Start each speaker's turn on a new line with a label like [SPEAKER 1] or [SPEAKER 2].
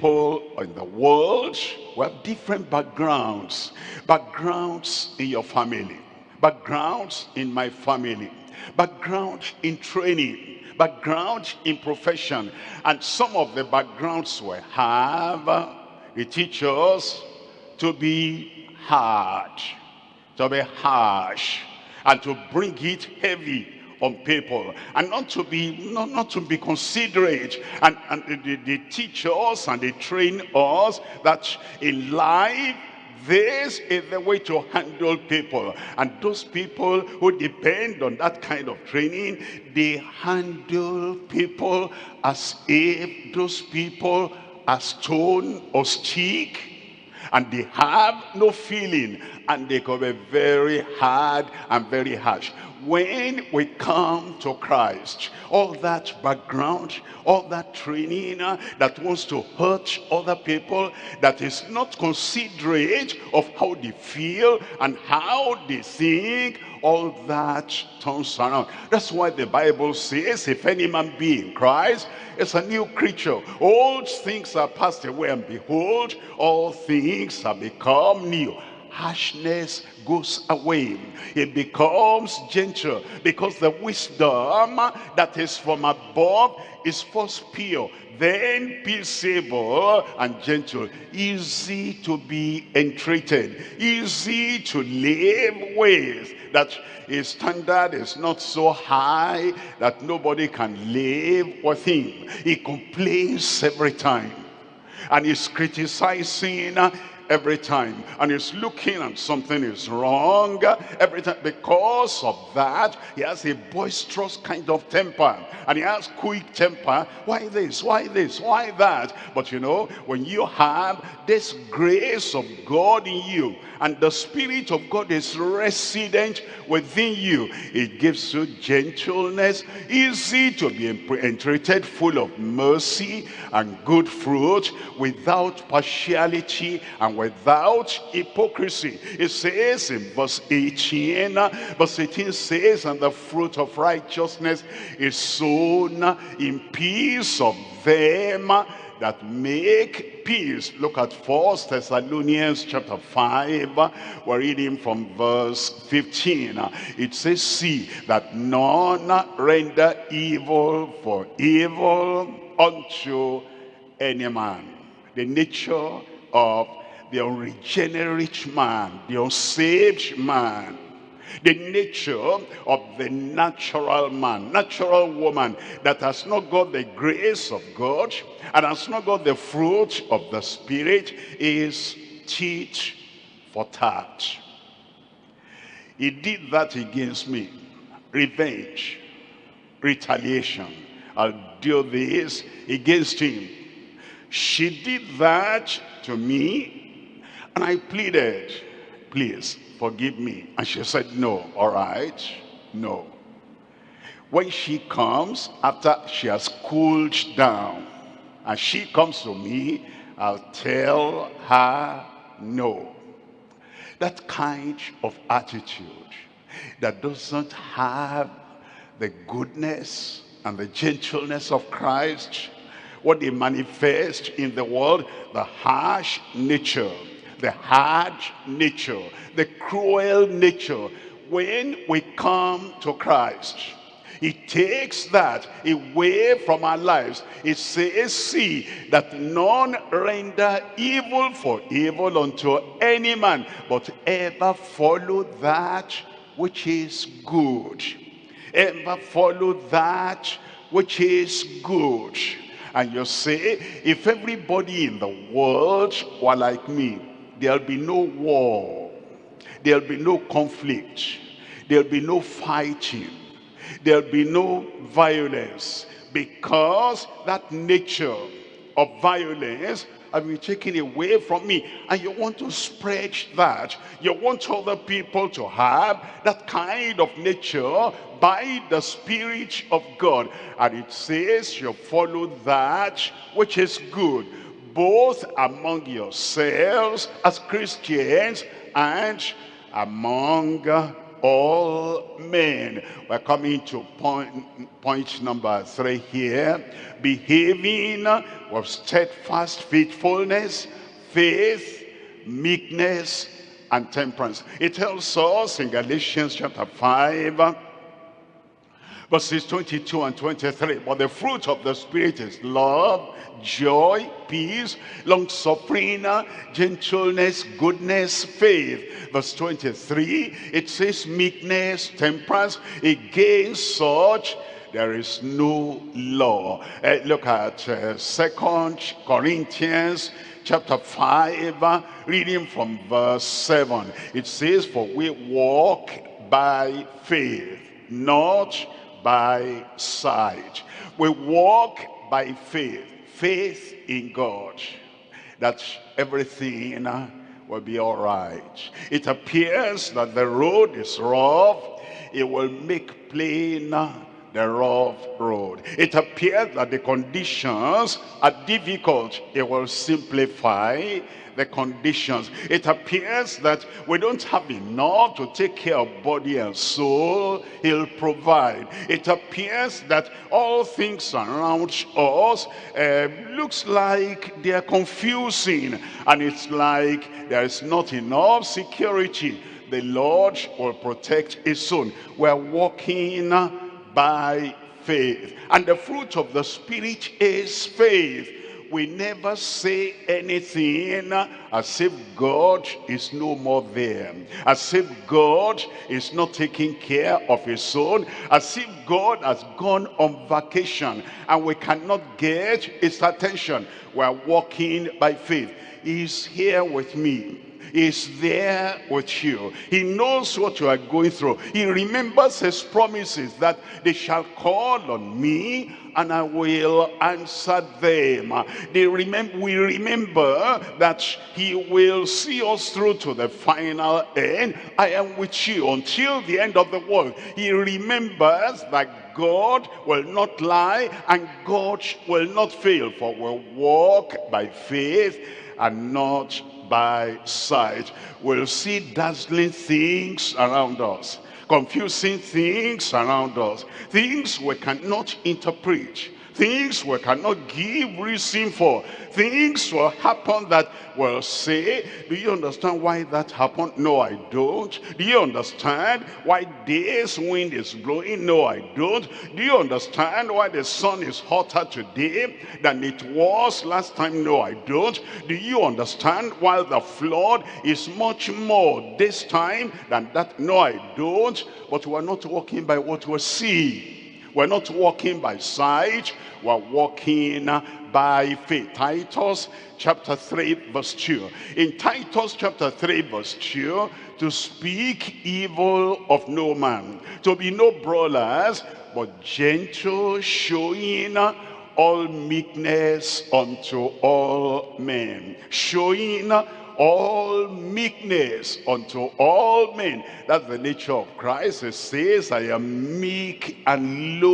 [SPEAKER 1] people in the world, we have different backgrounds. Backgrounds in your family, backgrounds in my family, background in training, background in profession. And some of the backgrounds we have, they teach us to be hard, to be harsh, and to bring it heavy on people, and not to be considerate. And they teach us and they train us that in life this is the way to handle people. And those people who depend on that kind of training, they handle people as if those people are stone or stick, and they have no feeling, and they can be very hard and very harsh. When we come to Christ, all that background, all that training that wants to hurt other people, that is not considerate of how they feel and how they think, all that turns around. That's why the Bible says, if any man be in Christ, it's a new creature. Old things are passed away, and behold, all things have become new. Harshness goes away. It becomes gentle, because the wisdom that is from above is first pure, then peaceable and gentle, easy to be entreated, easy to live with, that his standard is not so high that nobody can live with him. He complains every time, and he's criticizing every time, and he's looking and something is wrong every time. Because of that, he has a boisterous kind of temper, and he has quick temper. Why this, why this, why that? But you know, when you have this grace of God in you, and the Spirit of God is resident within you, it gives you gentleness, easy to be entreated, full of mercy and good fruit, without partiality and without hypocrisy. It says in verse 18, says, and the fruit of righteousness is sown in peace of them that make peace. Look at 1 Thessalonians chapter 5. We're reading from verse 15. It says, see that none render evil for evil unto any man. The nature of the unregenerate man, the unsaved man, the nature of the natural man, natural woman, that has not got the grace of God and has not got the fruit of the Spirit, is tit for tat. He did that against me. Revenge, retaliation. I'll do this against him. She did that to me, and I pleaded, please forgive me. And she said, no. All right, no. When she comes, after she has cooled down, and she comes to me, I'll tell her no. That kind of attitude that doesn't have the goodness and the gentleness of Christ, what they manifest in the world, the harsh nature, the hard nature, the cruel nature. When we come to Christ, he takes that away from our lives. It says, see that none render evil for evil unto any man, but ever follow that which is good. Ever follow that which is good. And you say, if everybody in the world were like me, there'll be no war, there'll be no conflict, there'll be no fighting, there'll be no violence, because that nature of violence have been taken away from me. And you want to spread that. You want other people to have that kind of nature by the Spirit of God. And it says you follow that which is good, both among yourselves as Christians and among all men. We're coming to point number 3 here. Behaving with steadfast faithfulness, faith, meekness, and temperance. It tells us in Galatians chapter 5, verses 22 and 23. But the fruit of the Spirit is love, joy, peace, long-suffering, gentleness, goodness, faith. Verse 23, it says meekness, temperance. Against such there is no law. Look at 2 Corinthians chapter 5, reading from verse 7. It says, for we walk by faith, not by sight. We walk by faith. Faith in God, that everything will be all right. It appears that the road is rough. It will make plain the rough road. It appears that the conditions are difficult. It will simplify the conditions. It appears that we don't have enough to take care of body and soul. He'll provide. It appears that all things around us looks like they are confusing, and it's like there is not enough security. The Lord will protect his own. We're walking by faith, and the fruit of the Spirit is faith. We never say anything as if God is no more there, as if God is not taking care of his own, as if God has gone on vacation and we cannot get his attention. We are walking by faith. He's here with me. Is there with you. He knows what you are going through. He remembers his promises that they shall call on me and I will answer them. We remember that he will see us through to the final end. I am with you until the end of the world. He remembers that God will not lie and God will not fail, for we'll walk by faith and not by sight. We'll see dazzling things around us, confusing things around us, things we cannot interpret, things we cannot give reason for. Things will happen that will say, do you understand why that happened? No, I don't. Do you understand why this wind is blowing? No, I don't. Do you understand why the sun is hotter today than it was last time? No, I don't. Do you understand why the flood is much more this time than that? No, I don't. But we're not walking by what we see. We're not walking by sight. We're walking by faith. Titus chapter 3 verse 2. In Titus chapter 3 verse 2, to speak evil of no man, to be no brawlers, but gentle, showing all meekness unto all men. Showing all meekness unto all men. That's the nature of Christ. It says, I am meek and lowly.